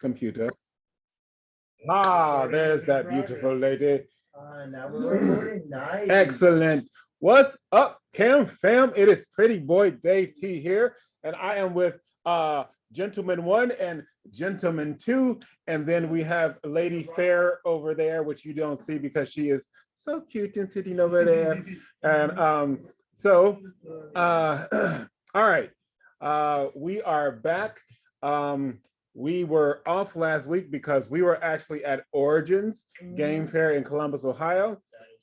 computer. Ah, there's that beautiful lady. Now we're recording. Nice. Excellent. What's up, Cam fam? It is Pretty Boy Dave T here, and I am with Gentleman 1 and Gentleman 2, and then we have Lady Fair over there, which you don't see because she is so cute and sitting over there. And all right, we are back. We were off last week because we were actually at Origins Game Fair in Columbus, Ohio.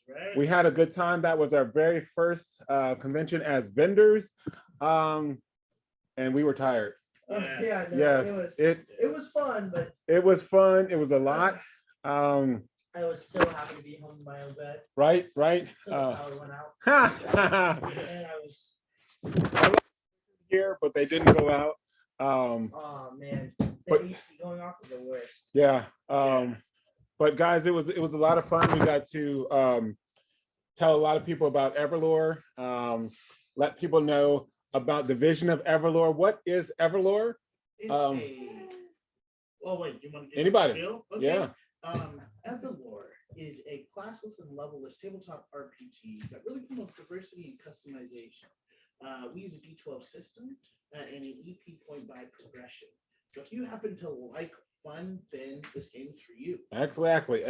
Right. We had a good time. That was our very first convention as vendors, and we were tired. Yeah, no, Yes, it was fun, but it was fun. It was a lot. I was so happy to be home in my own bed. Right. Until the power went out. And I was here, but they didn't go out. oh man, the AC going off is the worst. Yeah. But guys, it was a lot of fun. We got to tell a lot of people about EverLore. Let people know about the vision of EverLore. What is EverLore? It's well, wait, you want to Anybody? Okay. Yeah. EverLore is a classless and level-less tabletop RPG that really promotes diversity and customization. We use a D12 system and an EP point by progression. So if you happen to like fun, then this game is for you. Exactly.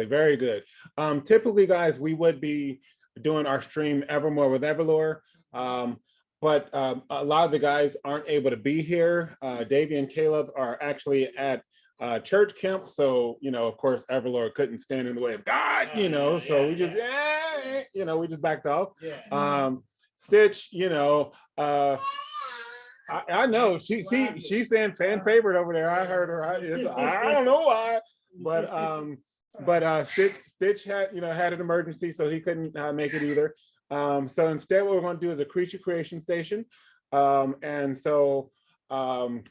Very good. Typically, guys, we would be doing our stream Evermore with EverLore. But a lot of the guys aren't able to be here. Davey and Caleb are actually at church camp. So, of course, EverLore couldn't stand in the way of God, so we just, we just backed off. Yeah. Stitch, I know she's saying fan favorite over there. I heard her. I don't know why, but Stitch had had an emergency, so he couldn't make it either. So instead, what we're going to do is a creature creation station, and so I'm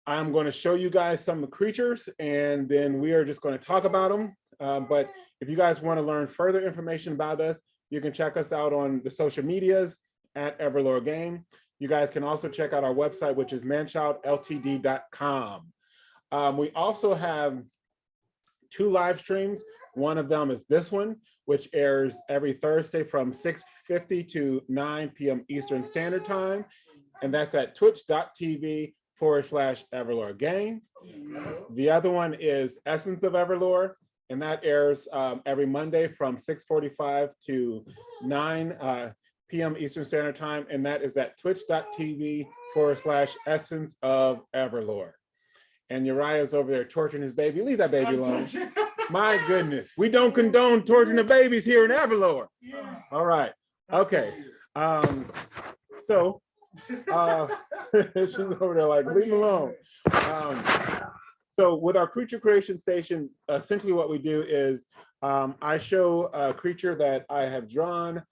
going to show you guys some of the creatures, and then we are just going to talk about them. But if you guys want to learn further information about us, you can check us out on the social medias at EverLoreGame. You guys can also check out our website, which is ManChildLTD.com. We also have 2 live streams. One of them is this one, which airs every Thursday from 6:50 to 9 p.m. Eastern Standard Time. And that's at twitch.tv/EverLoreGame. The other one is Essence of EverLore, and that airs every Monday from 6:45 to 9 p.m. Eastern Standard Time, and that is at twitch.tv/Essence of EverLore. And Uriah's over there torturing his baby. Leave that baby alone. My goodness, we don't condone torturing the babies here in EverLore. Yeah. All right, okay. So she's over there like, leave him alone. So with our creature creation station, essentially what we do is I show a creature that I have drawn.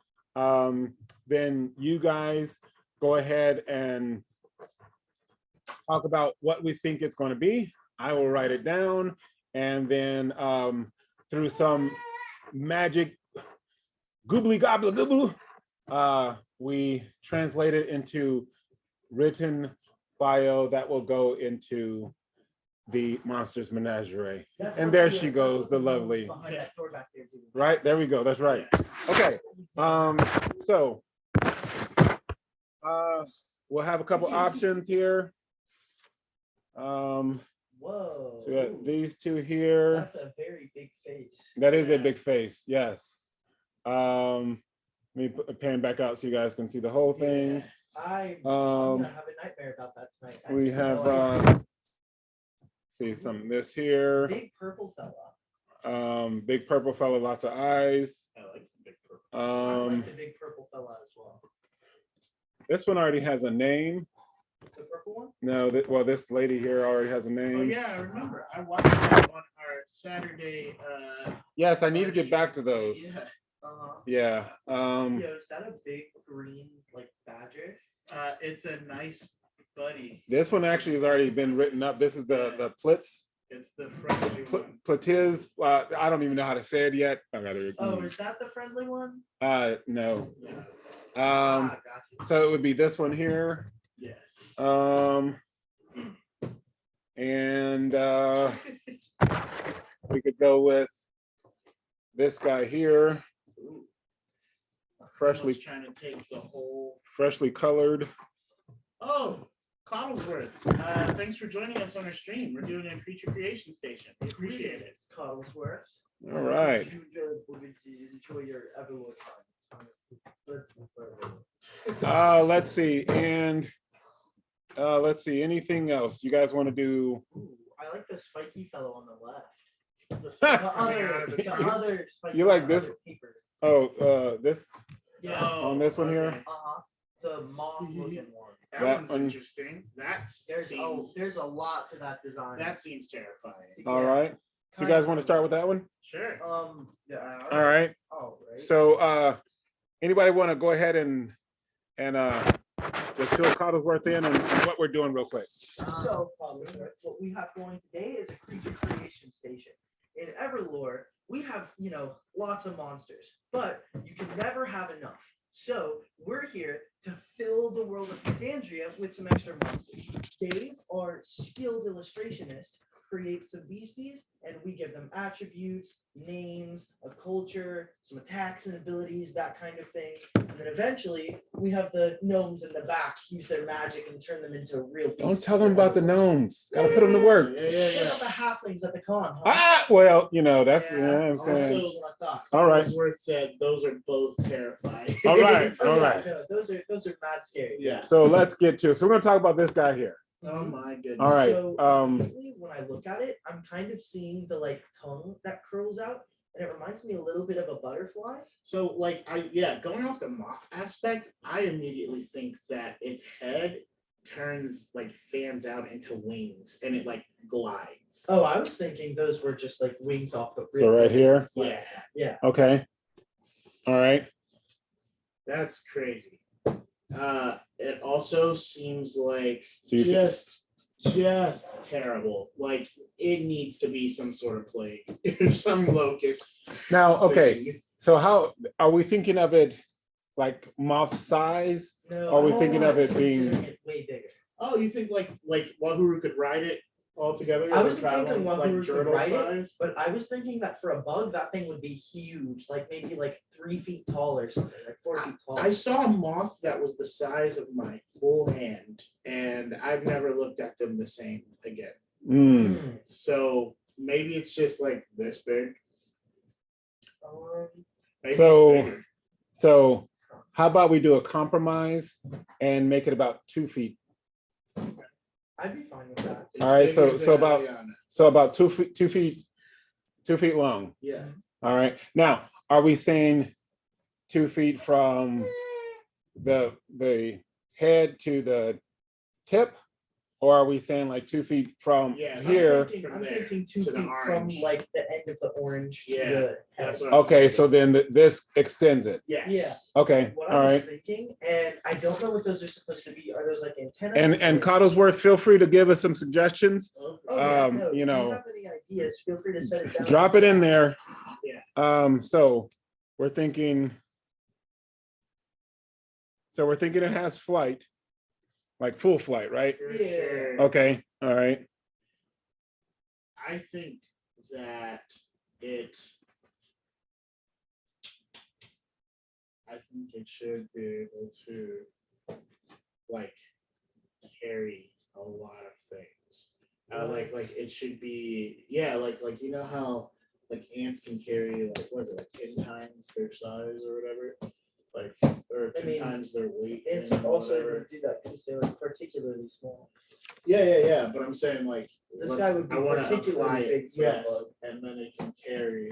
Then you guys go ahead and talk about what we think it's going to be. I will write it down, and then through some magic goobly gobbly gobble, we translate it into written bio that will go into the Monsters Menagerie. And there she goes, the lovely. Right, there we go, that's right. Okay, so we'll have a couple options here. Whoa. So we got these 2 here. That's a very big face. That is a big face, yes. Let me pan back out so you guys can see the whole thing. I'm gonna have a nightmare about that tonight. We have see some of this here. Big purple fella. Big purple fella, lots of eyes. I like the big purple. I like the big purple fella as well. This one already has a name. The purple one? No, well, this lady here already has a Oh name. yeah, I remember. I watched that on our Saturday. Yes, I need to get back to those. Yeah. Yeah. Yeah, is that a big green like badger? It's a nice buddy. This one actually has already been written up. This is the Plitz. It's the friendly one. Platiz. I don't even know how to say it yet. Oh, is that the friendly one? No. Yeah. Gotcha. So it would be this one here. Yes. And we could go with this guy here, Ooh, freshly someone's trying to take the whole. freshly colored. Oh, Cottlesworth. Thanks for joining us on our stream. We're doing a creature creation station. We appreciate it. Cottlesworth. All right. Did you enjoy your EverLore time? Let's see. And let's see. Anything else you guys want to do? Ooh, I like the spiky fellow on the left. The The other spiky. You like the this? other keeper. Oh, this Yeah. on this one here. Uh-huh. The moth looking one. That That one's one- interesting. There's a lot to that design. That seems terrifying. All Yeah. right. So you guys want to start with that one? Sure. Yeah. All right. All right. So anybody want to go ahead and just fill Cottlesworth in and what we're doing real quick? So, what we have going today is a creature creation station. In EverLore, we have, lots of monsters, but you can never have enough. So, we're here to fill the world of Cathandria with some extra monsters. Dave, our skilled illustrationist, creates some beasties, and we give them attributes, names, a culture, some attacks and abilities, that kind of thing. And then eventually, we have the gnomes in the back use their magic and turn them into real beasts. Don't tell them about the gnomes. Gotta put them to work. Yeah. They got the halflings at the con, huh? Ah, well, that's Yeah, I'm saying. That's what I thought. All right. Cottlesworth said those are both terrifying. All right. Oh, All yeah, right. no, those are mad scary. Yeah. So let's get to it. So we're gonna talk about this guy here. Oh my goodness. All right. So immediately when I look at it, I'm kind of seeing the tongue that curls out, and it reminds me a little bit of a butterfly. So going off the moth aspect, I immediately think that its head fans out into wings and it glides. Oh, I was thinking those were just wings off the. So right here. Yeah, Okay. All right. that's crazy. It also seems like So you just terrible. Like it needs to be some sort of plague or some locust. Now, okay. thing. So how are we thinking of it? Like moth size? No, Are we I was thinking of it considering being- it way bigger? Oh, you think like Wahuru could ride it all together? I as a was thinking traveling, Wahuru could turtle ride it, size? but I was thinking that for a bug, that thing would be huge, maybe 3 feet tall or something, 4 feet tall. I saw a moth that was the size of my full hand, and I've never looked at them the same again. Mm. So maybe it's just this big. Maybe So- it's bigger. So how about we do a compromise and make it about 2 feet? I'd be fine with that. It's all right, bigger so than about- Ariana. So about 2 feet, 2 feet long. Yeah. All right. Now, are we saying 2 feet from the head to the tip? Or are we saying 2 feet from Yeah, here? from I'm there thinking 2 to the feet from orange. the end of the orange to Yeah, the head. That's what Okay, so then this extends it. yes. Okay, What all I was right. thinking, and I don't know what those are supposed to be. Are those antennas? And Cottlesworth, feel free to give us some suggestions. Oh, yeah, um, no, if you know, you have any ideas, feel free to set it down. Drop it in there. Yeah. So we're thinking it has flight, full flight, right? for Yeah. sure. Okay, all right. I think that it should be able to carry a lot of things. It should be you know how ants can carry what is it 10 times their size or whatever, or 10 times their weight. It's and also whatever. able to do that because they're particularly small. Yeah. But I'm saying This guy would be I wanna particularly apply big it, for a yes, bug. and then it can carry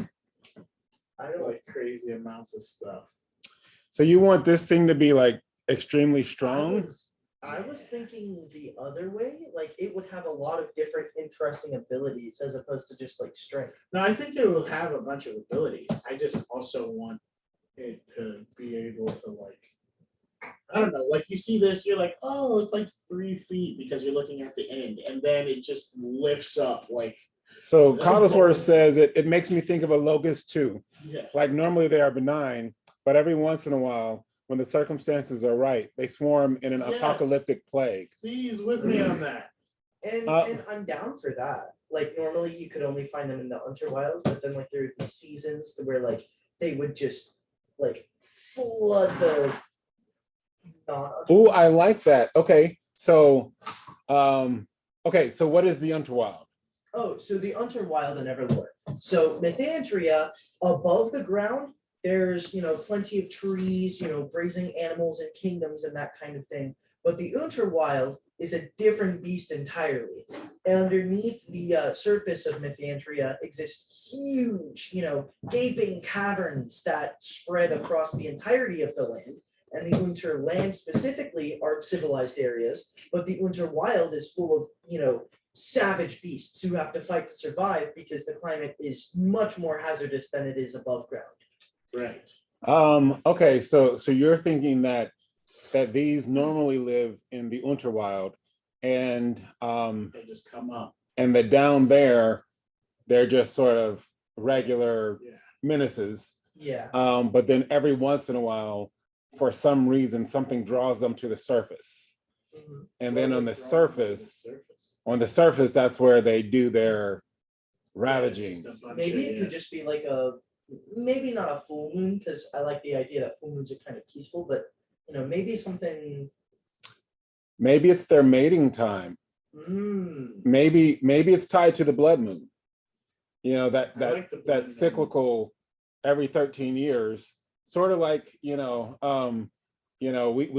I don't know. crazy amounts of stuff. So you want this thing to be extremely strong? I was thinking the other way, it would have a lot of different interesting abilities as opposed to just strength. No, I think it will have a bunch of abilities. I just also want it to be able to I don't know, you see this, you're oh, it's 3 feet because you're looking at the end, and then it just lifts up So Cottlesworth says it makes me think of a locust too. yeah. Normally they are benign, but every once in a while, when the circumstances are right, they swarm in an Yes. apocalyptic plague. See, he's with me on that. And I'm down for that. Like normally you could only find them in the Unterwild, but then like there would be seasons where like they would just like flood the non. Oh, I like that. Okay, so what is the Unterwild? Oh, so the Unterwild and EverLore. So Mythantia, above the ground, there's plenty of trees, grazing animals and kingdoms and that kind of thing. But the Unterwild is a different beast entirely. Underneath the surface of Mythantia exist huge, gaping caverns that spread across the entirety of the land. And the Unterland specifically are civilized areas, but the Unterwild is full of, savage beasts who have to fight to survive because the climate is much more hazardous than it is above ground. Right. Okay, so you're thinking that these normally live in the Unterwild, and They just come up. and that down there, they're just sort of regular Yeah. menaces. Yeah. But then every once in a while, for some reason, something draws them to the surface. Mhm. And then on the Drawn to surface, that's where they do their Yeah, it's ravaging. just a bunch Maybe of- it could just be like maybe not a full moon, because I like the idea that full moons are kind of peaceful, but maybe something. Maybe it's their mating time. Mm, Maybe it's tied to the blood moon. That I like the blood that moon. cyclical every 13 years, sort of like we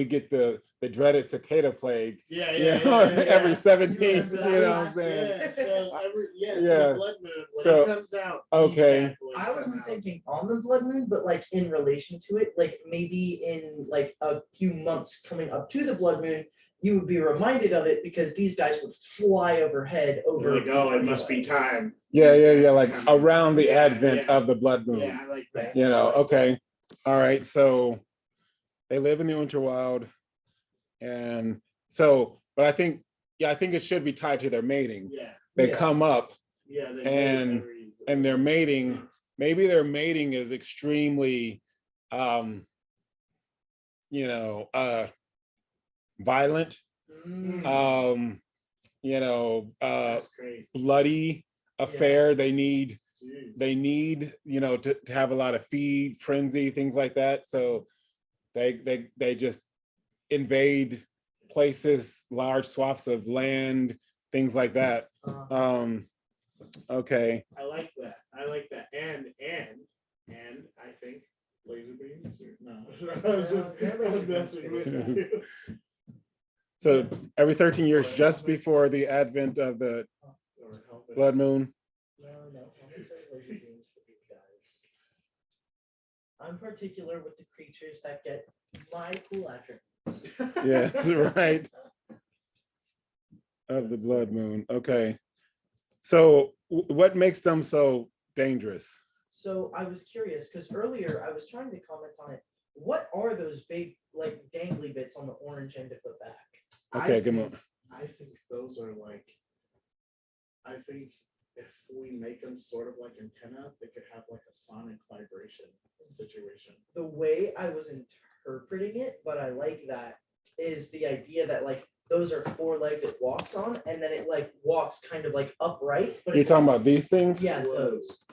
get the dreaded cicada plague Yeah, every 17th, Yeah, you know what I'm saying? Yeah, so it's Yeah. the blood moon. When So, it comes out, okay. these bad boys I come wasn't out. thinking on the blood moon, but like in relation to it, like maybe in like a few months coming up to the blood moon, you would be reminded of it because these guys would fly overhead over. You're like, oh, it must be time. Yeah, These guys are like coming. around the Yeah, advent yeah. of the blood moon. Yeah, I like that. Okay. All right. So they live in the Unterwild. And so, but I think it should be tied to their mating. Yeah, They Yeah. come up yeah. They And- mate every- and their mating, maybe their mating is extremely, violent, Mm, That's crazy. bloody affair. They need Jeez. to have a lot of feed, frenzy, things like that. So they just invade places, large swaths of land, things like that. Okay. I like that. And I think laser beams. No, I'm messing with you. So every 13 years, just before the advent of the Or help it. blood moon. No, I'm gonna say laser beams for these guys. I'm particular with the creatures that get my cool attributes. Yes, right. Of the blood moon. Okay. So what makes them so dangerous? So I was curious because earlier I was trying to comment on it. What are those big like dangly bits on the orange end of the back? Okay, come on. I think those are like. I think if we make them sort of like antenna, they could have like a sonic vibration situation. The way I was interpreting it, but I like that, is the idea that like those are 4 legs it walks on, and then it like walks kind of like upright. But You're if talking it's- about these things? Yeah, those.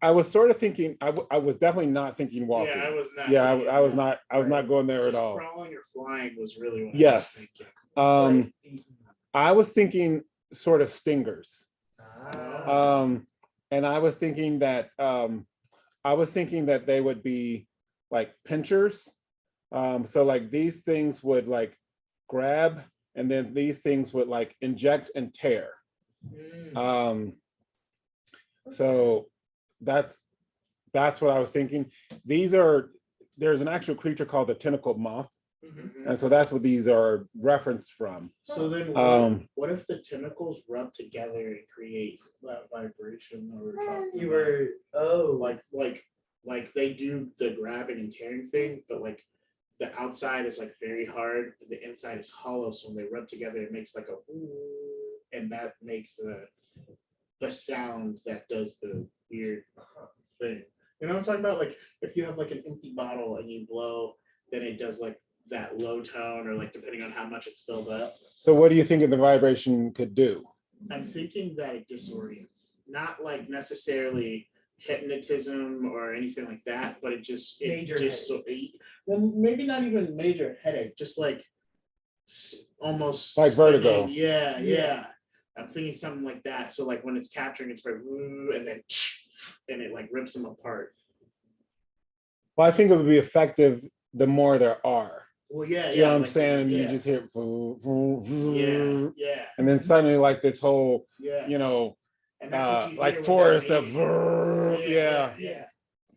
I was sort of thinking, I was definitely not thinking walking. Yeah, I was not. Yeah, thinking I was that. not, I was not going there at Just all. crawling or flying was really what Yes. I was thinking. Um, Right. I was thinking sort of stingers. Ah. And I was thinking that they would be like pinchers. So like these things would like grab, and then these things would like inject and tear. Mm. So that's what I was thinking. There's an actual creature called the tentacled moth, Mhm. and so that's what these are referenced from. So then, what if the tentacles rub together and create that vibration that we're talking You about? were like they do the grabbing and tearing thing, but like the outside is like very hard, but the inside is hollow. So when they rub together, it makes like a ooh, and that makes the sound that does the weird thing. You know what I'm talking about? Like if you have like an empty bottle and you blow, then it does like that low tone, or like depending on how much it's filled up. So what do you think the vibration could do? I'm thinking that it disorients, not like necessarily hypnotism or anything like that, but Major well, maybe not even major headache, just like almost Like vertigo. spinning. Yeah. I'm thinking something like that. So like when it's capturing, it's like and then and it like rips them apart. Well, I think it would be effective the more there are. Well, yeah, You know what I'm like, saying? yeah. You just hear Yeah. and then suddenly like this whole, Yeah. you know, And that's what you like hear with forest that of wave. yeah.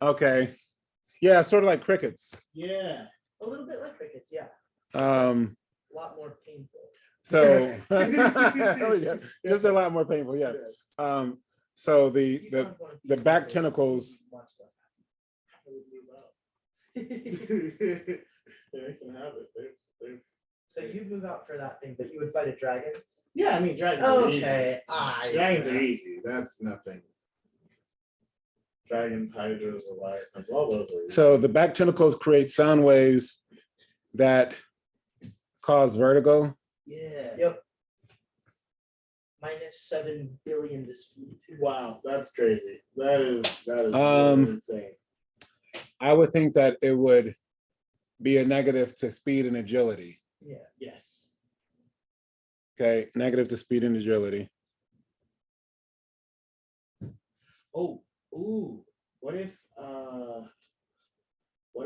Okay. Yeah, sort of like crickets. Yeah. A little bit like crickets, yeah. A lot more painful. So yeah, just a lot more painful, yes. So the back tentacles. They can have it. So you'd move out for that thing, but you would fight a dragon? Yeah, I mean dragons are easy. Okay. Dragons are easy. That's nothing. Dragons, hydras, leviathans, all those are easy. So the back tentacles create sound waves that cause vertigo. Yeah. Yep. -7 billion to speed. Wow, that's crazy. That is really insane. I would think that it would be a negative to speed and agility. Yeah. Yes. Okay, negative to speed and agility. Oh, ooh. What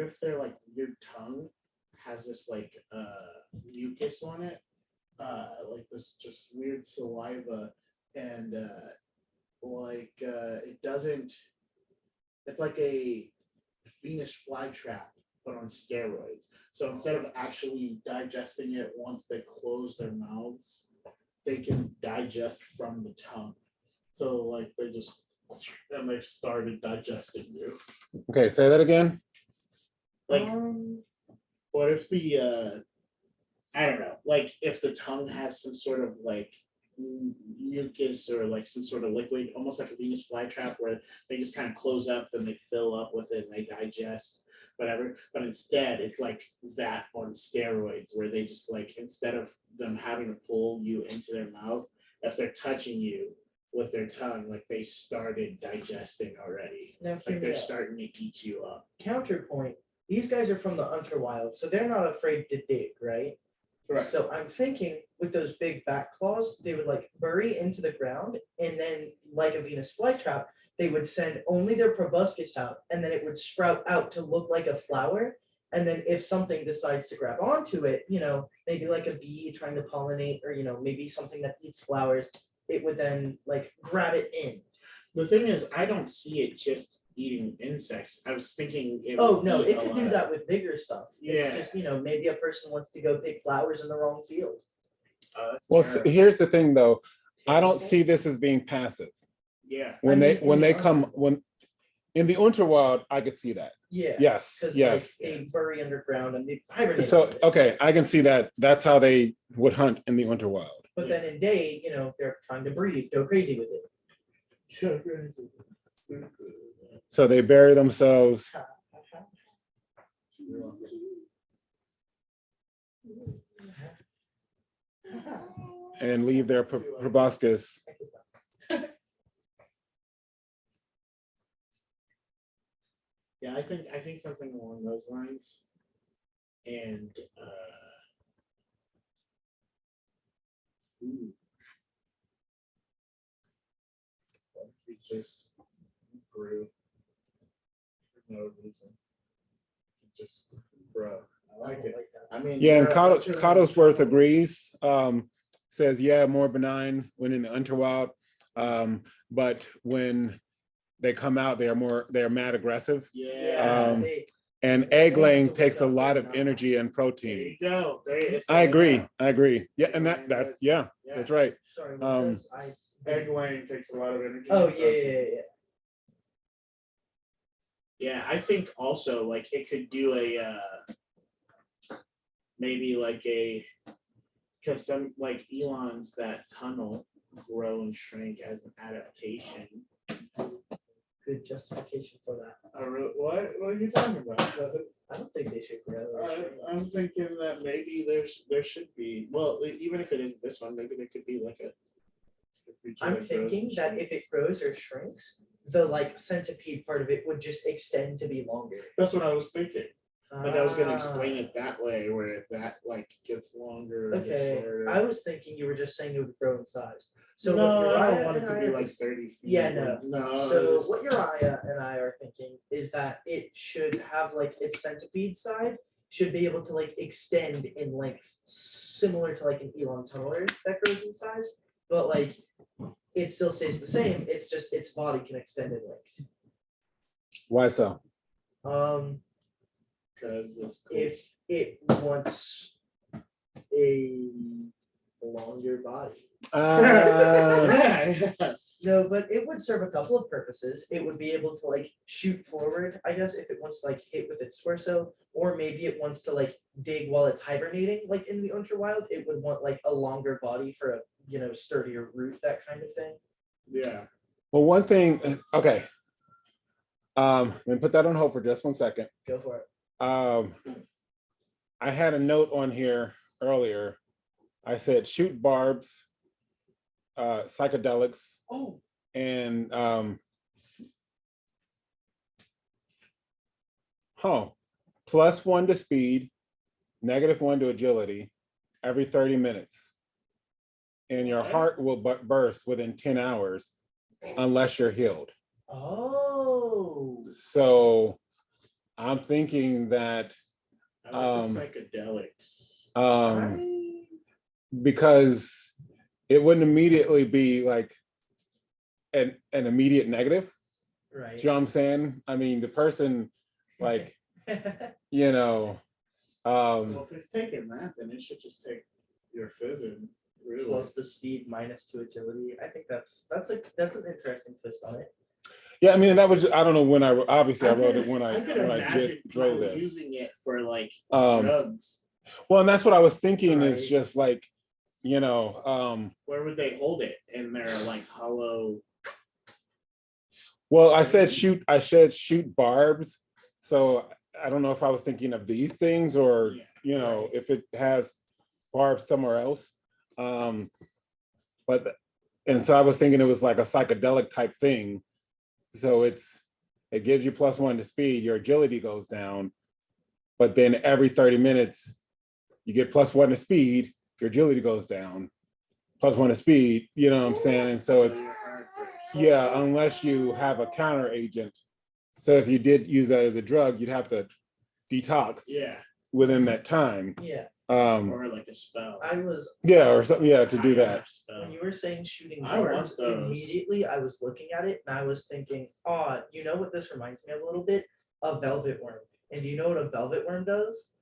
if their like your tongue has this like mucus on it, like this just weird saliva, and it doesn't. It's like a Venus flytrap, but on steroids. So instead of actually digesting it once they close their mouths, they can digest from the tongue. So like they just and they've started digesting you. Okay, say that again. Like, what if the I don't know, like if the tongue has some sort of like mucus or like some sort of liquid, almost like a Venus flytrap, where they just kind of close up, then they fill up with it and they digest whatever. But instead, it's like that on steroids, where they just like, instead of them having to pull you into their mouth, if they're touching you with their tongue, like they started digesting already. Now, Like they're starting to eat you up. Counterpoint, these guys are from the Unterwild, so they're not afraid to dig, right? Right. So I'm thinking with those big back claws, they would like bury into the ground, and then like a Venus flytrap, they would send only their proboscis out, and then it would sprout out to look like a flower. And then if something decides to grab onto it, you know, maybe like a bee trying to pollinate, or, you know, maybe something that eats flowers, it would then like grab it in. The thing is, I don't see it just eating insects. I was thinking it Oh would no, eat it a could do lot. that with bigger stuff. It's Yeah. just, you know, maybe a person wants to go pick flowers in the wrong field. That's Well, terrible. here's the thing though. I don't see this as being passive. Yeah. When I they mean, when in they the come when in the Unterwild, I could see that. Yeah. Yes, Because yes. like they bury underground and they hibernate. So under it. okay, I can see that. That's how they would hunt in the Unterwild. But then in day, you know, they're trying to breed, go crazy with it. So they bury themselves. And leave their proboscis. Yeah, I think something along those lines. And what if we just grew for no reason? Just grow. I like it. I mean, Yeah, and grow, that's really Cottlesworth agrees. Says, yeah, more benign when in the Unterwild. But when they come out, they are mad aggressive. Yeah. And egg laying takes a lot of energy and protein. There you go. I agree. Yeah, and that yeah, that's right. Sorry, what does Egg laying takes a lot of energy. Oh and yeah, yeah, protein. yeah. Yeah, I think also like it could do a maybe like a, because some like Elon's that tunnel grow and shrink as an adaptation. good justification for that. What are you talking about? I don't think they should grow. or shrink. I'm thinking that maybe there should be, well, even if it isn't this one, maybe there could be like a creature I'm that grows thinking and that if shrinks. it grows or shrinks, the like centipede part of it would just extend to be longer. That's what I was thinking. Like I was gonna explain Ah, it that way, where that like gets longer. or gets Okay, shorter. I was thinking you were just saying it would grow in size. So no, what I don't Uriah want it and to I be are like thinking- 30 feet. Yeah, no. No. So it's- what Uriah and I are thinking is that it should have like its centipede side should be able to like extend in length, similar to like an Elon tunneler that grows in size, but like it still stays the same. It's just its body can extend in length. Why so? Because it's cool. If it wants a longer body. Yeah. No, but it would serve a couple of purposes. It would be able to like shoot forward, I guess, if it wants to like hit with its torso, or maybe it wants to like dig while it's hibernating, like in the Unterwild. It would want like a longer body for a sturdier root, that kind of thing. Yeah. Well, one thing, okay. Let me put that on hold for just 1 second. Go for it. I had a note on here earlier. I said shoot barbs, psychedelics, Oh, and +1 to speed, -1 to agility every 30 minutes. And your Okay. heart will burst within 10 hours unless you're healed. oh, So I'm thinking that I like the psychedelics. because it wouldn't immediately be like an immediate negative. right. Do you know what I'm saying? I mean, the person, like, you know, Well, if it's taking that, then it should just take your fizzing. Really. Plus the speed -2 agility. I think that's an interesting twist on it. yeah, I mean, that was, I don't know when I wrote it when I could when I imagine drove people this. using it for like Um, drugs. Well, and that's what I was thinking is Right. just like, Where would they hold it? In their like hollow. well, I said shoot barbs. So I don't know if I was thinking of these things or, Right. if it has barbs somewhere else. But, and so I was thinking it was like a psychedelic type thing. So it gives you +1 to speed, your agility goes down. But then every 30 minutes, you get +1 to speed, your agility goes down. +1 to speed, you know what I'm saying? And so it's, yeah, unless you have a counter agent. So if you did use that as a drug, you'd have to detox Yeah. within that time. Yeah, Or like a spell. I was Yeah, or something, yeah, to do that. when you were saying shooting I want barbs, those. immediately I was looking at it and I was thinking, oh, you know what this reminds me of a little bit? A velvet worm. And do you know what a velvet worm does?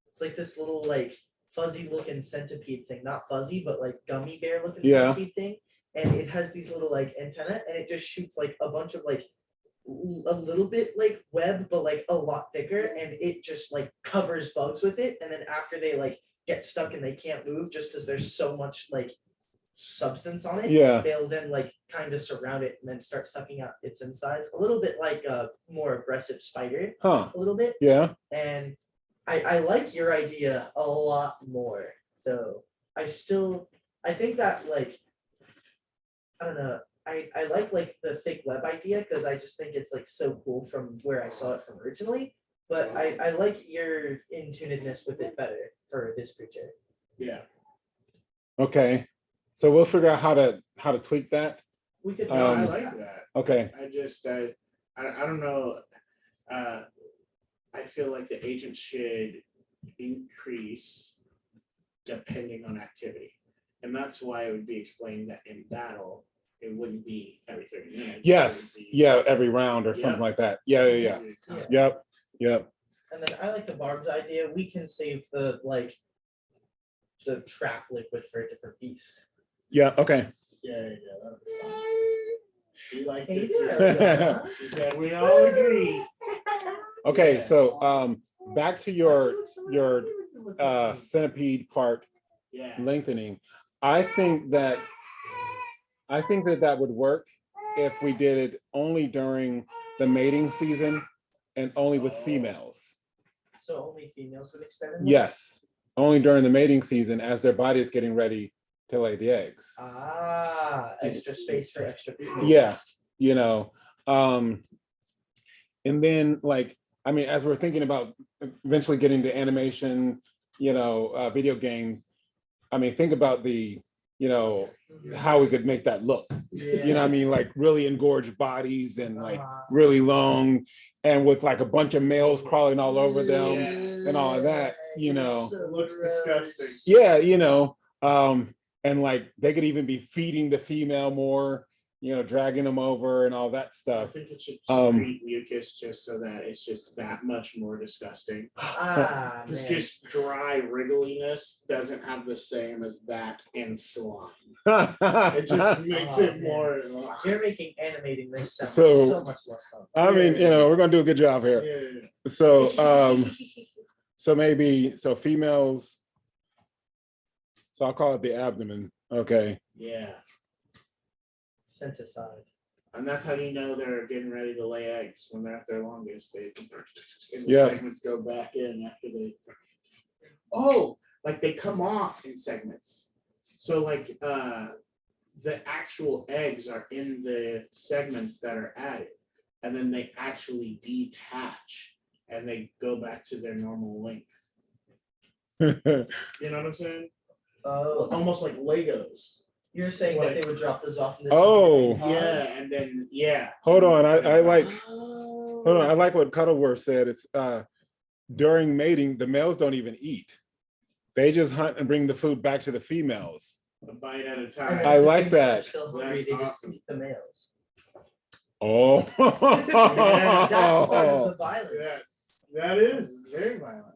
It's like this little like fuzzy looking centipede thing, not fuzzy, but like gummy bear looking Yeah. centipede thing. And it has these little like antenna and it just shoots like a bunch of like a little bit like web, but like a lot thicker, and it just like covers bugs with it. And then after they like get stuck and they can't move just because there's so much like substance on it, Yeah. they'll then like kind of surround it and then start sucking out its insides, a little bit like a more aggressive spider, Huh, a little bit. yeah. And I like your idea a lot more though. I think that like, I don't know, I like the thick web idea because I just think it's like so cool from where I saw it from originally. But I like your in tunedness with it better for this creature. Yeah. Okay. So we'll figure out how to tweak that. We could No, I Um, like that. Okay. I just I don't know. I feel like the agent should increase depending on activity. And that's why it would be explained that in battle, it wouldn't be every 30 minutes. Yes. It would be- Yeah. Every round or something Yeah. like that. Yeah. Yeah. Yeah. Yep. Yep. And then I like the barbs idea. We can save the trap liquid for a different beast. Yeah. Okay. Yeah. That'd be fun. She liked Hey it too. there. She said we all agree. Okay. Yeah. So back to your centipede part Yeah. lengthening. I think that would work if we did it only during the mating season and only with females. So only females would extend in life? Yes, only during the mating season as their body is getting ready to lay the eggs. Ah, extra space for extra females. Yeah. You know, and then like, I mean, as we're thinking about eventually getting to animation, you know, video games, I mean, think about the, you know, how we could make that look. Yeah. You know what I mean? Like really engorged bodies and like really long and with like a bunch of males crawling all over them and all of that, you know. It looks disgusting. Yeah, you know, and like they could even be feeding the female more, you know, dragging them over and all that I stuff. think it should secrete mucus just so that it's just that much more disgusting. Ah, Because man. just dry wriggliness doesn't have the same as that in slime. I It just makes it man. more. You're making animating this sound So- so much less fun. mean, you know, we're gonna do a good job here. Yeah. So, so maybe, so females, so I'll call it the abdomen, okay. Yeah. Synthesized. And that's how you know they're getting ready to lay eggs when they're at their longest. They and the Yeah. segments go back in after they. Oh, like they come off in segments. So like the actual eggs are in the segments that are added, and then they actually detach and they go back to their normal length. You know what I'm saying? Oh, Almost like Legos. you're saying that Like- they would drop those off in the Oh. Yeah, and then yeah. Hold on, I like, Oh. hold on, I like what Cuddleworth said. It's during mating, the males don't even eat. They just hunt and bring the food back to the females. A bite at a And time. then I the like females that. are still hungry, That's they just awesome. eat the males. Oh. That's part of the violence. Yes, that is very violent.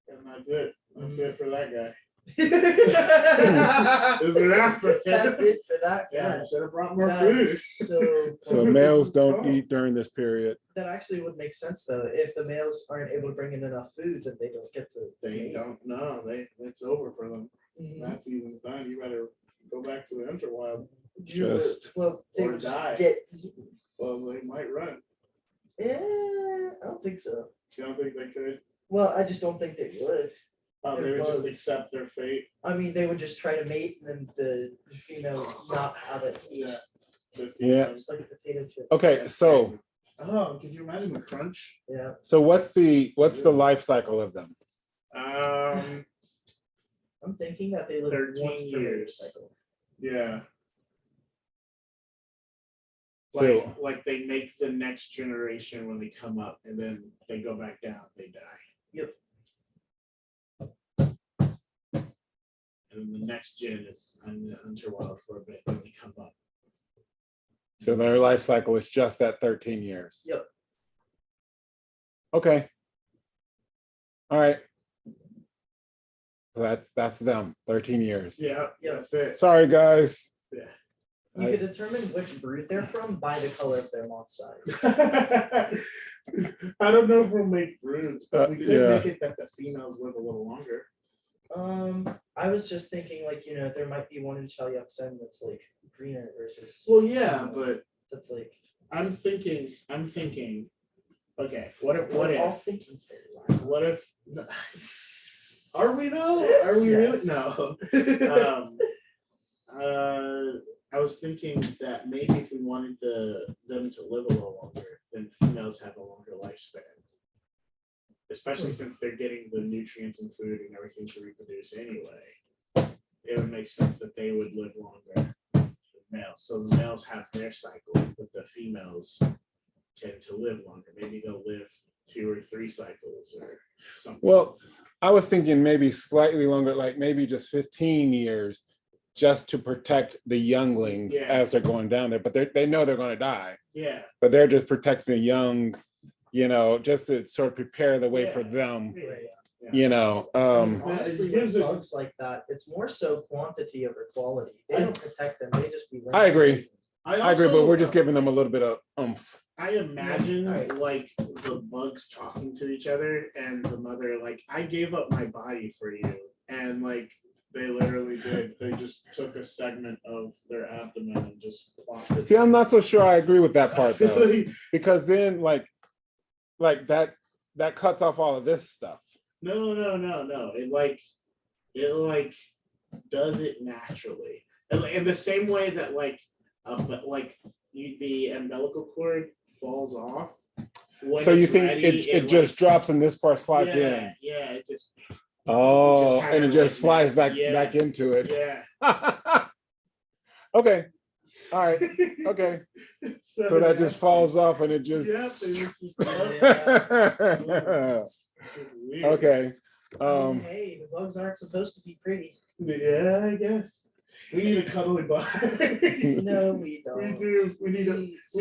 And that's it. That's it for that guy. Is it that for That's it for that Yeah, guy. should have brought more food. That's so So males don't eat during this period. That actually would make sense though. If the males aren't able to bring in enough food, then they don't get to. They mate. don't know. It's over for them. Mhm. That season's done. You better go back to the interwild. Just- Well, they or would just die. get eaten. Well, they might run. I don't think so. You don't think they could? Well, I just don't think they would. Oh, they They're would just bugs. accept their fate. I mean, they would just try to mate and then the female would not have it. Yeah. Just, Yeah. Just like a potato chip. Okay, That's so, crazy. Oh, could you imagine the crunch? Yeah. so what's the life cycle of them? Um, I'm thinking that they live 13 once per mating years. cycle. yeah. So, Like they make the next generation when they come up and then they go back down, they die. Yep. And then the next gen is on the underworld for a bit, then they come up. so their life cycle is just that 13 years. Yep. Okay. All right. So that's them, 13 years. Yeah, Yeah. that's it. Sorry, guys. Yeah. You could determine which brood they're from by the color of their moth side. I don't know if we'll make broods, but we could Yeah. make it that the females live a little longer. I was just thinking like, there might be one in Chalyuksen that's like greener versus. Well, yeah, but That's like. I'm thinking, okay, what if, We're all thinking here. what if, are we though? Are we really? No. I was thinking that maybe if we wanted them to live a little longer, then females have a longer lifespan. Especially since they're getting the nutrients and food and everything to reproduce anyway. It would make sense that they would live longer than males. So the males have their cycle, but the females tend to live longer. Maybe they'll live 2 or 3 cycles or something. Well, I was thinking maybe slightly longer, like maybe just 15 years, just to protect the younglings Yeah. as they're going down there. But they know they're going to die, Yeah. but they're just protecting the young, just to sort of prepare the way for Yeah. them, Yeah. Honestly, it with gives it- bugs like that, it's more so quantity over quality. They don't protect them, they just be. I agree. I agree, but also- we're just giving them a little bit of oomph. I imagine Right. like the bugs talking to each other and the mother like, I gave up my body for you. And like They literally did. They just took a segment of their abdomen and just plopped it. See, I'm not so sure I agree with that part though, Really? because then like that cuts off all of this stuff. No. It like does it naturally, and in the same way that the umbilical cord falls off. When So you it's think ready, it just drops and this part slides in? Yeah, it just. Oh, kinda and it just slides back yeah, back into it. Yeah. Okay. All right. Okay. So that just falls off and it just. Yep, and it's just, it's just weird. Okay. Hey, the bugs aren't supposed to be pretty. Yeah, I guess. We need a cuddly bug. No, we don't. We do. We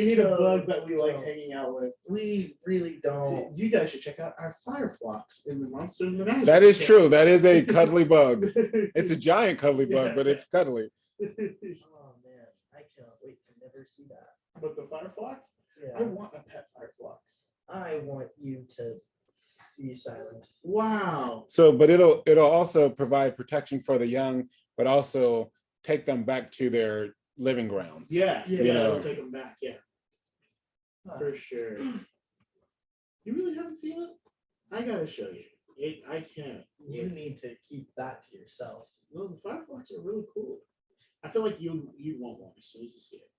need a bug that we like hanging out with. We really don't. You guys should check out our fireflox in the Monster Menagerie. that is true. That is a cuddly bug. It's a giant cuddly bug, but it's cuddly. Oh man, I cannot wait to never see that. But the fireflox? I Yeah. want a pet fireflox. I want you to be silent. Wow. So, but it'll also provide protection for the young, but also take them back to their living grounds. Yeah, You know. it'll take them back. Yeah, for sure. You really haven't seen it? I gotta show you. I can't. You need to keep that to yourself. No, the fireflies are really cool. I feel like you won't want as soon as you see it.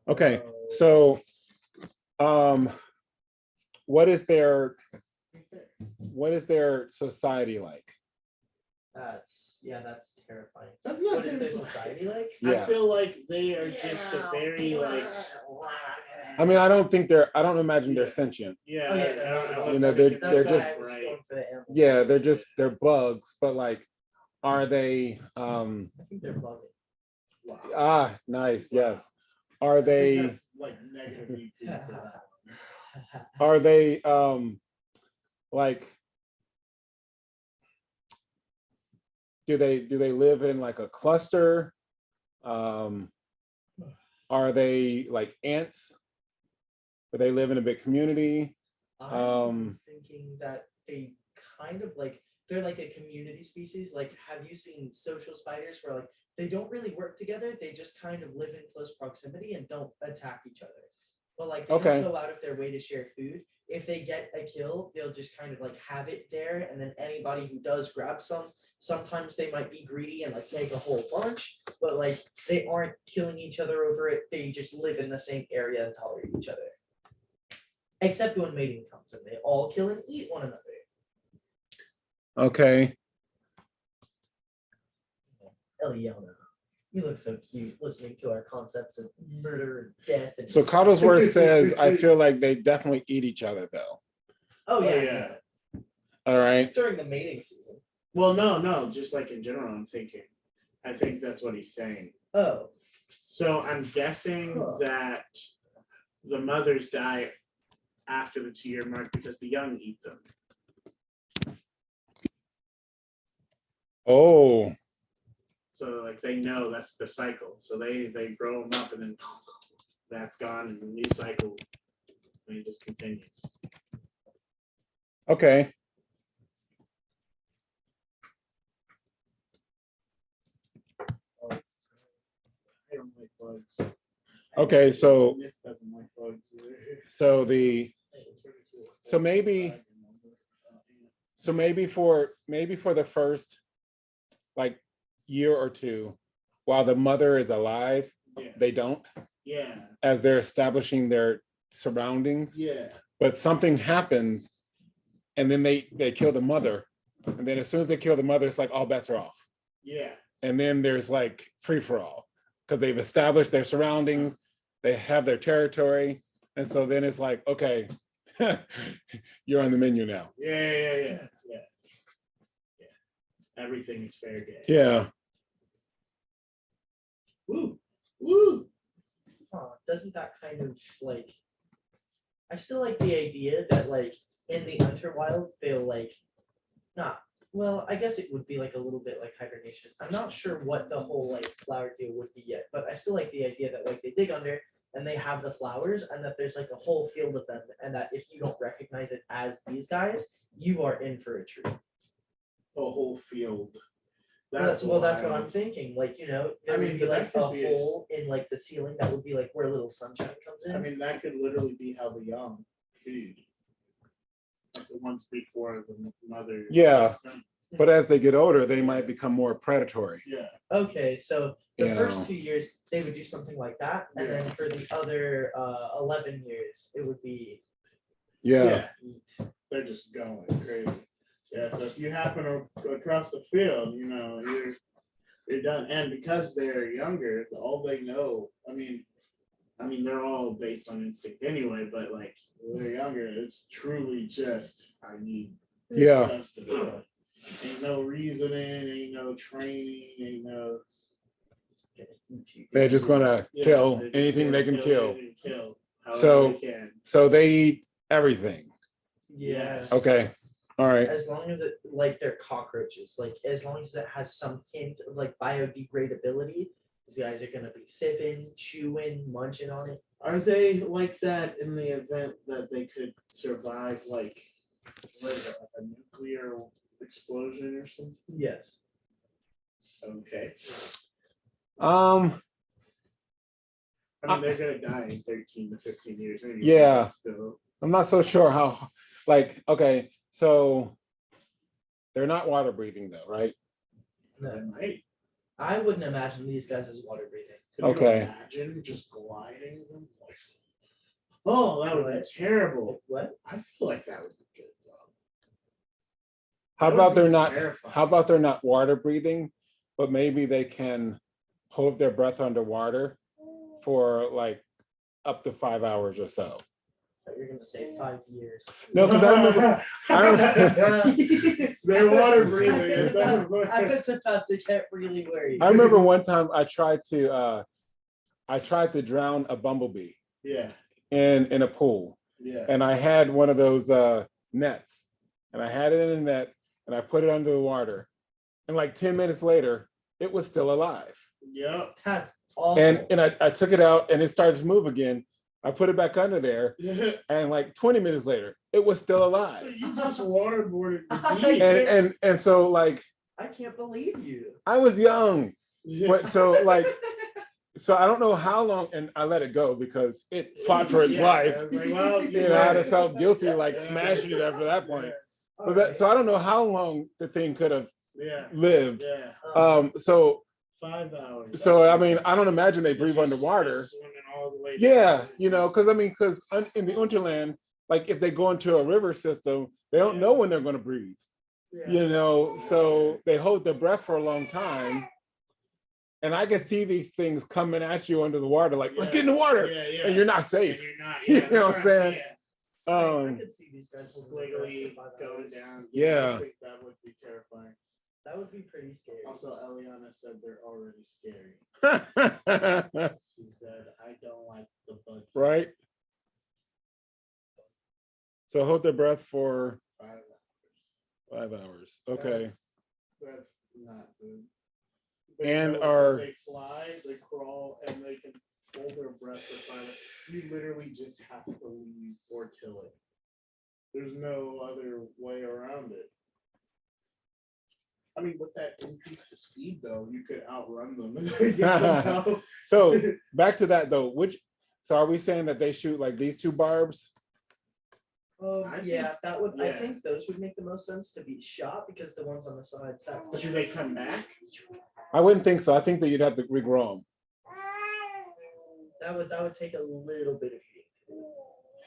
Okay. So, what is their society like? That's terrifying. That's not What is their terrifying. society like? Yeah. I feel like they are just a very like. I mean, I don't imagine they're Yeah. sentient. Yeah, Oh, yeah, I don't- I no, wasn't You know, thinking That's they're why just- I was going for the animal Yeah, species. they're bugs, but like, are they I think they're bugging. Wow. nice, yes. Are I think they that's, like negative VP for that. are they like do they live in like a cluster? Are they like ants? Do they live in a big community? I'm thinking that they kind of like they're like a community species. Like, have you seen social spiders where like they don't really work together? They just kind of live in close proximity and don't attack each other. But like they Okay. don't go out of their way to share food. If they get a kill, they'll just kind of like have it there, and then anybody who does grab some, sometimes they might be greedy and like make a whole bunch, but like they aren't killing each other over it. They just live in the same area and tolerate each other. Except when mating comes and they all kill and eat one another. Okay. Eliana, you look so cute listening to our concepts of murder and death. And So Coddlesworth says, I feel like they definitely eat each other though. oh yeah, yeah. All right. during the mating season. Well, no, just like in general, I'm thinking. I think that's what he's saying. Oh, So I'm guessing Huh. that the mothers die after the 2-year mark because the young eat them. Oh, So like they know that's the cycle. So they grow them up and then that's gone and the new cycle and it just continues. okay. I don't like bugs. Okay, so Myth doesn't like bugs. so the so maybe for the first like year or two, while the mother is alive, Yeah. they don't, Yeah. as they're establishing their surroundings. Yeah. But something happens, and then they kill the mother, and then as soon as they kill the mother, it's like all bets are off, Yeah. and then there's like free for all because they've established their surroundings, they have their territory, and so then it's like, okay, you're on the menu now. Yeah. Everything is fair game. Yeah. Woo. Woo. doesn't that kind of like? I still like the idea that like in the Underwild they'll like not. Well, I guess it would be like a little bit like hibernation. I'm not sure what the whole like flower deal would be yet, but I still like the idea that like they dig under and they have the flowers and that there's like a whole field of them and that if you don't recognize it as these guys, you are in for a treat. a whole field. That's what I'm wild. thinking. Like, you know, there I mean, would be but that like could a be hole in like the ceiling that would be like where little sunshine comes in. I mean, that could literally be how the young feed. Like the ones before the mother. Yeah. But as they get older, they might become more predatory. Yeah. Okay, so the You first know. 2 years they would do something like that, and then for the other 11 years it would be Yeah. eat. They're just going crazy. Yeah, so if you happen to across the field, you know, you're done. And because they're younger, all they know, I mean, they're all based on instinct anyway, but like when they're younger, it's truly just I need Yeah. substance. Ain't no reasoning, ain't no training, ain't no. They're just gonna kill they're just anything gonna they can kill. anything, kill however So- they can. So they eat everything. Yes. Okay. All right. As long as it like they're cockroaches, like as long as it has some hint of like biodegradability, these guys are gonna be sipping, chewing, munching on it. Are they like that in the event that they could survive like what is it, like a nuclear explosion or something? Yes. Okay. Um. I mean, they're gonna die in 13 to 15 years anyway. Yeah. but Still. I'm not so sure how. Like. Okay. So they're not water breathing though, right? They might. I wouldn't imagine these guys as water breathing. Could you Okay. imagine just gliding them? Like, oh, that would be What? terrible. What? I feel like that would be good though. How That would about they're be not? terrifying. How about they're not water breathing, but maybe they can hold their breath underwater for like up to 5 hours or so. Thought you were gonna say 5 years. No, because I remember. They're water breathing. I It was doesn't about- work. I was about to get really worried. I remember one time I tried to drown a bumblebee Yeah, in a pool, yeah. and I had one of those nets, and I had it in a net, and I put it under the water, and like 10 minutes later, it was still alive. Yep. That's awful. And I took it out, and it started to move again. I put it back under there, and like 20 minutes later, it was still So alive. you just waterboarded the bee. And so like I can't believe you. I was young, but so I don't know how long, and I let it go because it fought for its Yeah, life. I was like, well, You know, I'd have right. felt guilty like Yeah. smashing it after that point. Yeah, But that, so I don't know how long the thing could have yeah, lived. yeah. So 5 hours. I mean, I don't imagine they breathe Just underwater. swimming all the way Yeah, down. you know, because in the Unterland, like if they go into a river system, they don't know when they're going to breathe. Yeah. You know, so they hold their breath for a long time. And I can see these things coming at you under the water, like, let's get in the water. Yeah, yeah. And you're not And safe. you're not. You Yeah, know what I'm saying? I Um, could see these guys Squiggly for 5 going hours. down. Yeah. I think that would be terrifying. That would be pretty scary. Also, Eliana said they're already scary. She said, I don't like the bug. right? So hold their breath for 5 hours. 5 hours. Okay. That's not good. And no, our- they fly, they crawl, and they can hold their breath for 5 hours. You literally just have to leave or kill it. There's no other way around it. I mean, with that increase to speed, though, you could outrun them. Get some help. So back to that though, so are we saying that they shoot like these two barbs? I Yeah, think- that would. I yeah. think those would make the most sense to be shot because the ones on the sides that. But do they come back? I wouldn't think so. I think that you'd have to regrow them. That would take a little bit of heating.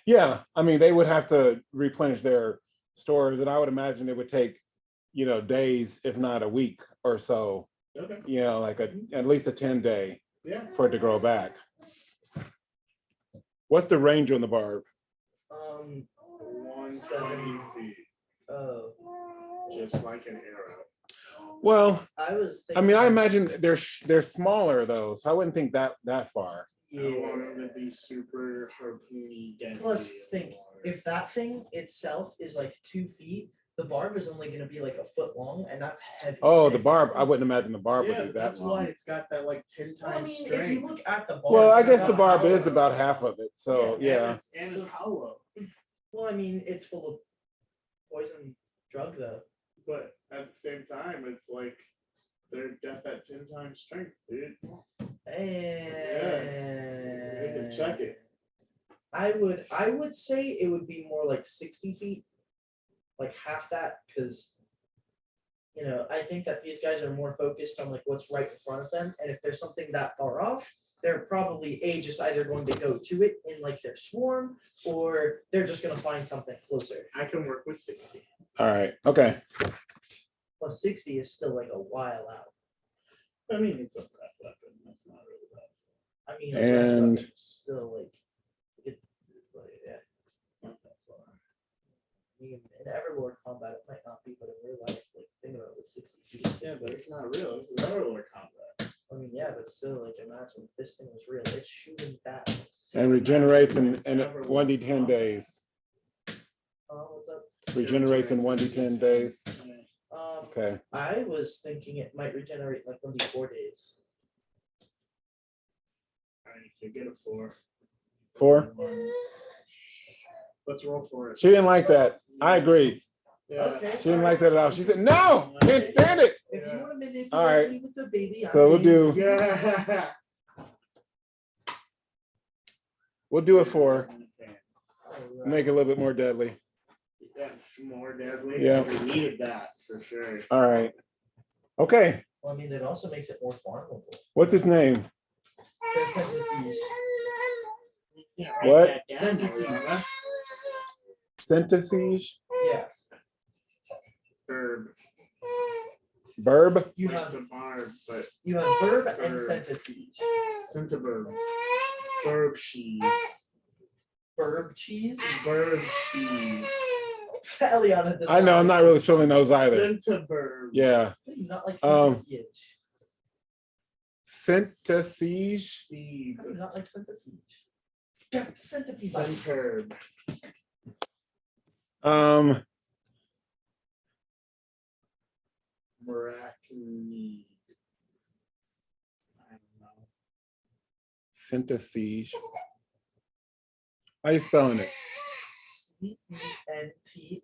Yeah, I mean, they would have to replenish their stores, and I would imagine it would take, days, if not a week or so, Okay. like at least a 10-day Yeah. for it to grow back. What's the range on the barb? 120 feet, Oh, just like an arrow. Well, I was. I mean, I imagine they're smaller though, so I wouldn't think that far. I don't want them to be super harpoony deadly. Plus, think anymore. if that thing itself is like 2 feet, the barb is only going to be like a foot long, and that's heavy. Oh, And the if barb! this I wouldn't imagine the barb Yeah, would be that that's why long. it's got that like 10 Well, I times mean, strength. if you look at the barb. Well, I it's guess the about barb hollow. is about half of it, so yeah. And it's hollow. Well, I mean, it's full of poison drug though. but at the same time, it's like they're death at 10 times strength, dude. And check it. I would say it would be more like 60 feet, like half that, because I think that these guys are more focused on like what's right in front of them, and if there's something that far off, they're probably just either going to go to it in like their swarm, or they're just gonna find something closer. I can work with 60. All right. Okay. Well, 60 is still like a while out. I mean, it's a breath weapon. That's not really bad. I mean, a breath And- weapon is still like, yeah. It's not that far. I mean, in EverLore combat, it might not be, but in real life, like think about it with 60 feet. Yeah, but it's not real. This is EverLore combat. I mean, yeah, but still, like, imagine if this thing was real. It's shooting back. And regenerates in 1d10 days. What's up? Regenerates in 1d10 days. Okay. I was thinking it might regenerate like 1d4 days. Alright, you get a 4. 4. Let's roll for it. She didn't like that. I agree. Yeah. Okay. She didn't like that at all. She said, "No, can't stand it." If you want to manipulate All right. me with the baby, So we'll I'm do Yeah. we'll do a 4. game. Make it a little bit more deadly. Yeah, more deadly. Yeah. We needed that for sure. All right. Okay. Well, I mean, it also makes it more farmable. What's its name? There's Syntheses. Yeah, What? that down, Syntheses. Marina. Centisige? Yes. Verb. Verb? You Like have the barb, but verb and Verb. Syntheses. Centiverb. Verb cheese. Verb cheese. Verb cheese. Eliana does I know, I'm not really feeling those either. Centiverb. Yeah. Not like Um, Syntheses. Centisige? Seed. Not like Syntheses. Yeah, centipede. Centerb. Marachnid. I don't know. Centisige. How you spelling it? CENTI.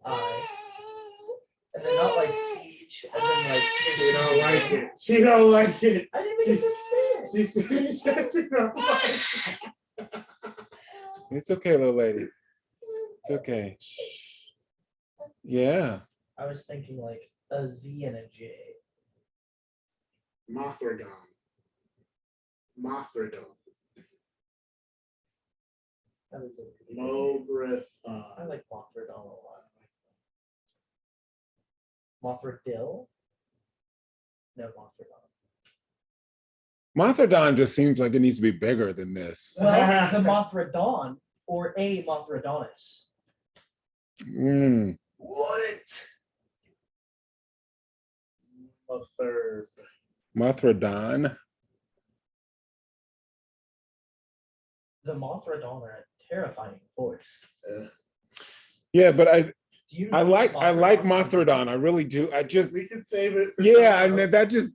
And then not like siege, as in like. She don't like it. She don't like it. I didn't even get to say it. She said she don't like it. It's okay, little lady. It's okay. Yeah. I was thinking like a Z and a J. Mothradon. Mothradon. That was a pretty good name. Mograthon. I like Mothradon a lot. Mothradil? No, Mothradon. Mothradon just seems like it needs to be bigger than this. Well, the Mothradon or a Mothradonus. Mm. What? Mothurb. Mothradon. The Mothradon are a terrifying force. Yeah, but I Do you like Mothradon? Mothradon. I really do. I just We can save it. for yeah, I someone mean else. that just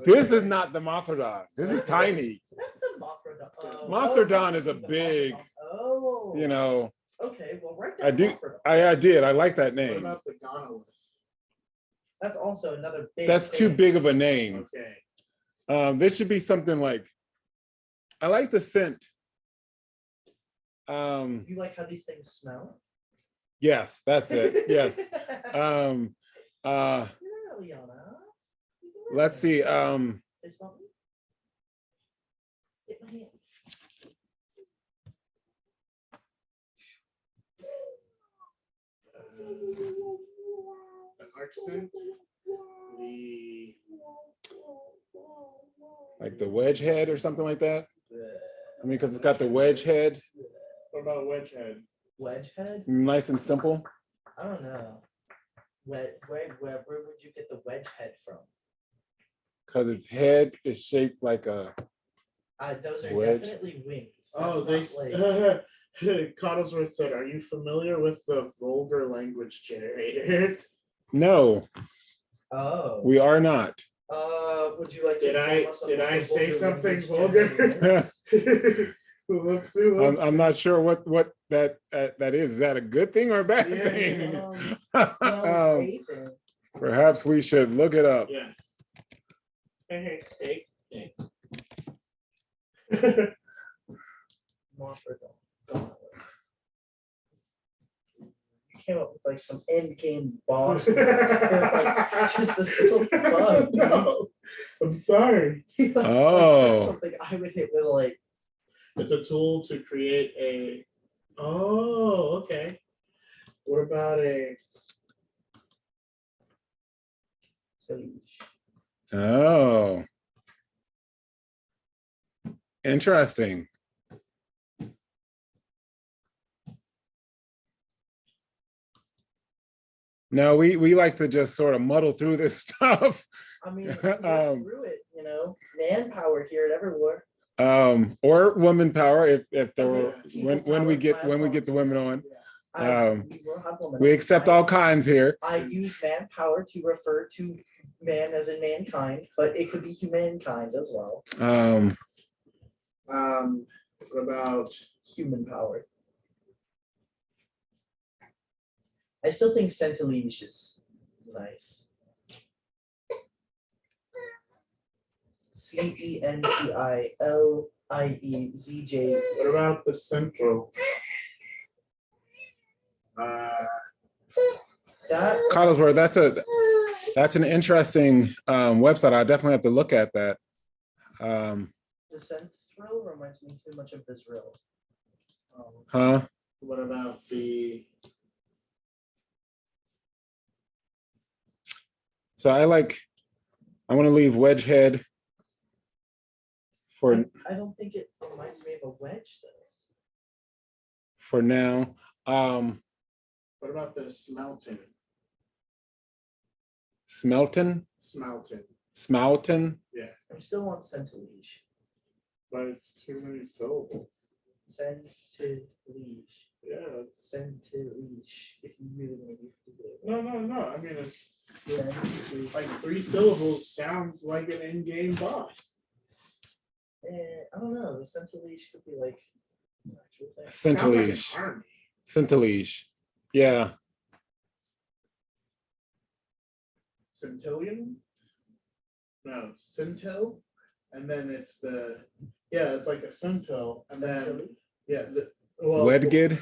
this Okay. is not the Mothradon. This is tiny. That's the Mothradon. Mothradon that's is a the big, Mothradon. Oh. You know, Okay, well, right I do- I did. I like that What name. about the Gonolith? That's also another big. That's too thing. big of a name. Okay. This should be something like I like the scent. You like how these things smell? Yes, that's it. Yes. Yeah, Uh Liana. let's see. This one? Get my hand. The accent. The like the Wedgehead or something like that. I mean, because it's got the Wedgehead, what about Wedgehead? Wedgehead? nice and simple. I don't know. Where would you get the wedge head from? Because its head is shaped like a Those are Wedge. definitely wings. Oh, That's they. not like, Cottleworth said, "Are you familiar with the vulgar language generator?" no, oh. we are not. Would you like to? Did inform us on I what the say vulgar something language vulgar? generator is? Whoops, whoops. I'm not sure what that is. Is that a good thing or a bad Yeah, thing? Well, it's a thing. Perhaps we should look it up. Yes. Hey. Monster gauntlet. You came up with like some end game boss. Like, just this little bug. No, I'm sorry. Like, Oh. that's something I would hit with like. It's a tool to create a. Oh, okay. What about a? Oh. Interesting. No, we like to just sort of muddle through this stuff. I mean, we went through it, you know, manpower here at EverLore. Or woman power if there were People when we power, get the women on. We will have women We on. accept all kinds here. I use manpower to refer to man as in mankind, but it could be humankind as well. What about Human power. I still think Centilege is nice. CENTILIEZJ. what about the central? That Collinsworth, that's an interesting website. I definitely have to look at that. the Centhril reminds me too much of Israel. Huh? What about the? So I want to leave Wedgehead for I don't think it reminds me of a wedge though. for now. What about the smelting? Smelton? Smelton? I'm still on Centilege. But it's too many syllables. Centilege. Yeah, that's. Centilege. If you really want to do it. No. I mean, it's Centilege. like 3 syllables sounds like an in-game boss. I don't know. The Centilege could be like an actual thing. Sounds like an Centilege. army. Centilege. Yeah. Centillion? No, centil, and then it's it's like a centil, and then Wedged.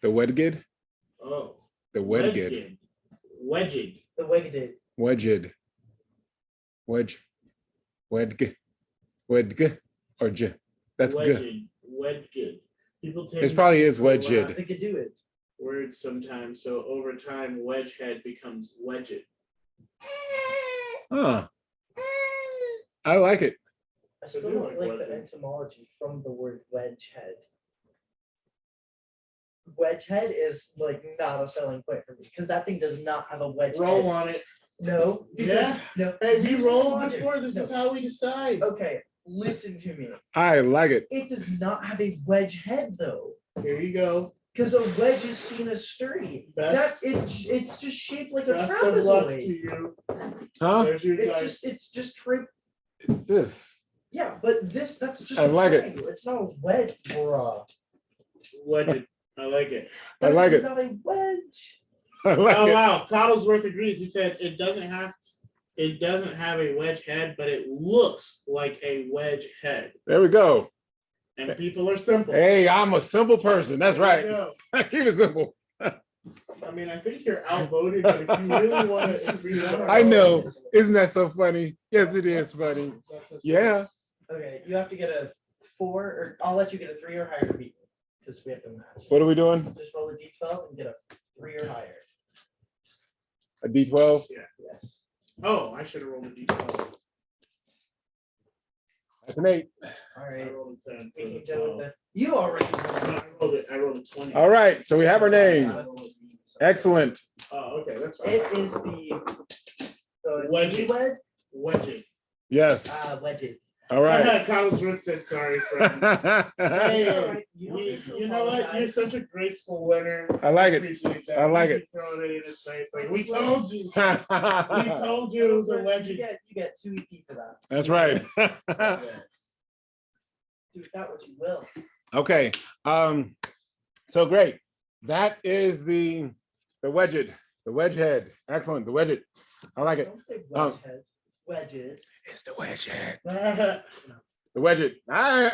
The Wedged. Oh, The Wedged. wedged. The Wedgehead. Wedged. Wedge. Or J. That's good. Wedged. People tend This probably to is wedged. They could do it. words sometimes, so over time, Wedgehead becomes wedged. Huh. I like it. I still do don't like like wedged. the etymology from the word wedgehead. Wedgehead is like not a selling point for me because that thing does not have a wedge. Roll head. on it. No, because Yeah. no. Hey, we here's the rolled logic. before. This is how we decide. Okay, listen to me. I like it. It does not have a wedge head though, Here you go. because a wedge is seen as sturdy. Best- It's just shaped like a Best of luck to trapezoid. you. Huh? There's your dice. It's just tra- This. Yeah, but that's just I a like it. triangle. It's not a wedge, bruh. Wedged. I like it. I like That is it. not a wedge. I like Oh it. wow, Cottlesworth agrees. He said it doesn't have a wedge head, but it looks like a wedge head. There we go. And people are simple. Hey, I'm a simple person. That's There right. you go. Keep it simple. I mean, I think you're outvoted, but if you really want to agree on it, I know. Isn't that so funny? Yes, it is funny. That's a Yeah. 6. Okay, you have to get a 4, or I'll let you get a 3 or higher to beat me, because we have to match. What are we doing? Just roll a d12 and get a 3 or higher. A D12? Yes. Oh, I should have rolled a d12. That's an 8. All I right. rolled a 10 for We the can go with 12. the. You already. I rolled a 20. All right. So we have our name. I rolled a D. Excellent. Oh, okay, that's fine. It is the. Wedge. Wedge. Wedged. Yes. Wedge. All right. Cottlesworth said sorry, friend. Hey, you know what? You're such a graceful winner. I like it. Appreciate that. I like You it. Throwing it in his face. Like, we told you. We told you it was a wedge. You get 2 EP for that. That's right. Do with that what you will. Okay. So great. That is the wedged, the wedge head. Excellent. The wedged. I like it. Don't say Um, wedgehead. It's wedged. It's the wedgehead. Yep, The wedget.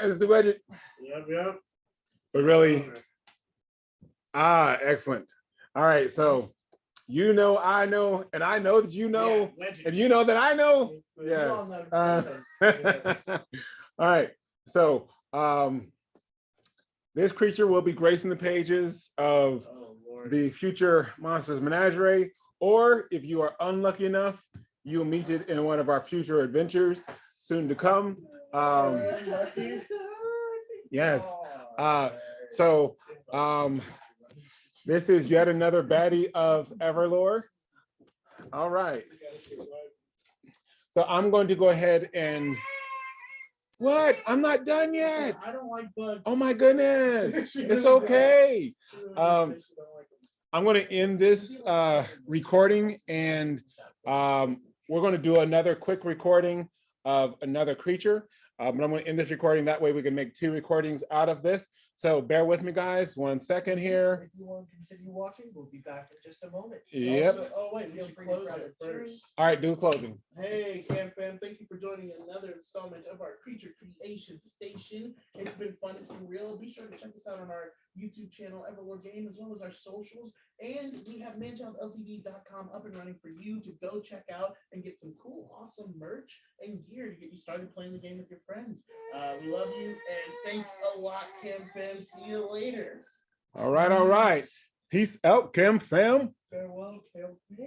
It's the wedget. yep. But really, excellent. All right, so you know, I know, and I know that you know, Yeah, wedged. and you know that I know. We Yes. all know All right. So this creature will be gracing the pages of Oh, Lord. the future Monsters Menagerie, or if you are unlucky enough, you'll meet it in one of our future adventures soon to come. Yes. So this is yet another baddie of EverLore. All right. So I'm going to go ahead and what? I'm not done yet. I don't like bugs. Oh my goodness. It's okay. I'm going to end this recording, and we're going to do another quick recording of another creature. But I'm going to end this recording. That way we can make 2 recordings out of this. So bear with me, guys. 1 second here. If you want to continue watching, we'll be back in just a moment. Yep. Also, oh wait, we Feel should free to close grab it a drink. first. All right, do closing. Hey, Cam Fam, thank you for joining another installment of our Creature Creation Station. It's been fun, it's been real. Be sure to check us out on our YouTube channel, EverLoreGame, as well as our socials. And we have ManChildLTD.com up and running for you to go check out and get some cool, awesome merch and gear to get you started playing the game with your friends. We love you, and thanks a lot, Cam Fam. See you later. All right, all right. Peace out, Kim fam. Farewell, Cam. Yeah.